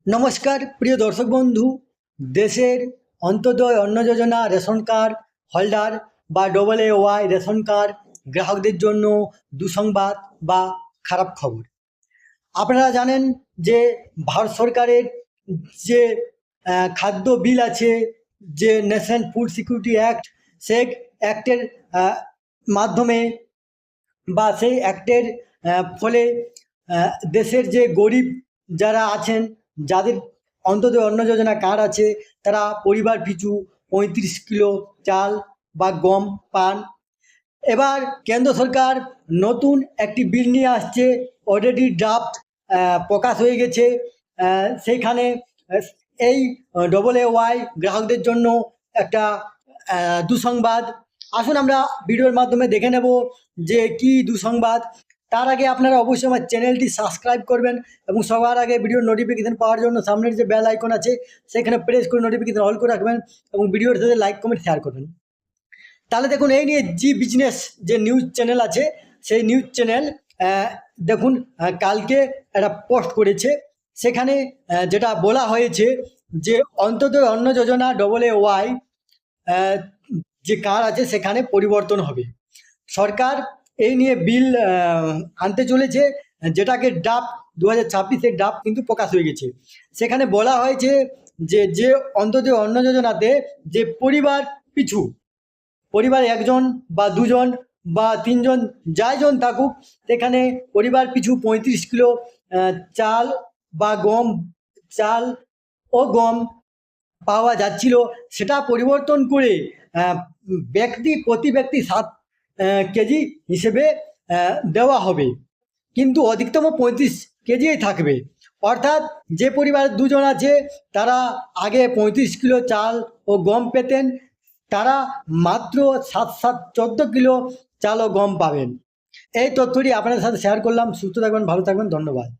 নমস্কার প্রিয় দর্শক বন্ধু। দেশের অন্তোদয় অন্ন যোজনা রেশন কার্ড হোল্ডার বা AAY রেশন কার্ড গ্রাহকদের জন্য দুঃসংবাদ বা খারাপ খবর। আপনারা জানেন যে ভারত সরকারের যে খাদ্য বিল আছে, যে ন্যাশনাল ফুড সিকিউরিটি অ্যাক্ট, সেই অ্যাক্টের মাধ্যমে বা সেই অ্যাক্টের ফলে দেশের যে গরিব যারা আছেন, যাদের অন্তোদয় অন্ন যোজনা কার্ড আছে, তারা পরিবার পিছু ৩৫ কিলো চাল বা গম পান। এবার কেন্দ্র সরকার নতুন একটি বিল নিয়ে আসছে, অলরেডি ড্রাফট প্রকাশ হয়ে গেছে। সেইখানে এই AAY গ্রাহকদের জন্য একটা দুঃসংবাদ। আসুন আমরা ভিডিওর মাধ্যমে দেখে নেব যে কি দুঃসংবাদ। তার আগে আপনারা অবশ্যই আমার চ্যানেলটি সাবস্ক্রাইব করবেন এবং সবার আগে ভিডিওর নোটিফিকেশান পাওয়ার জন্য সামনের যে বেল আইকন আছে সেখানে প্রেস করে নোটিফিকেশান অল করে রাখবেন এবং ভিডিওর সাথে লাইক কমেন্ট শেয়ার করবেন। তাহলে দেখুন, এই নিয়ে জি বিজনেস যে নিউজ চ্যানেল আছে, সেই নিউজ চ্যানেল দেখুন কালকে একটা পোস্ট করেছে। সেখানে যেটা বলা হয়েছে যে অন্তোদয় অন্ন যোজনা AAY যে কার্ড আছে সেখানে পরিবর্তন হবে। সরকার এই নিয়ে বিল আনতে চলেছে, যেটাকে ড্রাফট 2026-এর ড্রাফট কিন্তু প্রকাশ হয়ে গেছে। সেখানে বলা হয়েছে যে অন্তোদয় অন্ন যোজনাতে যে পরিবার পিছু, পরিবারে একজন বা দুজন বা তিনজন যাইজন থাকুক, সেখানে পরিবার পিছু 35 কিলো চাল বা গম, চাল ও গম পাওয়া যাচ্ছিল, সেটা পরিবর্তন করে প্রতি ব্যক্তি 7 কেজি হিসেবে দেওয়া হবে, কিন্তু অধিকতম 35 কেজিই থাকবে। অর্থাৎ যে পরিবার দুজন আছে তারা আগে 35 কিলো চাল ও গম পেতেন, তারা মাত্র 7-7-14 কিলো চাল ও গম পাবেন। এই তথ্যটি আপনাদের সাথে শেয়ার করলাম। সুস্থ থাকবেন, ভালো থাকবেন, ধন্যবাদ।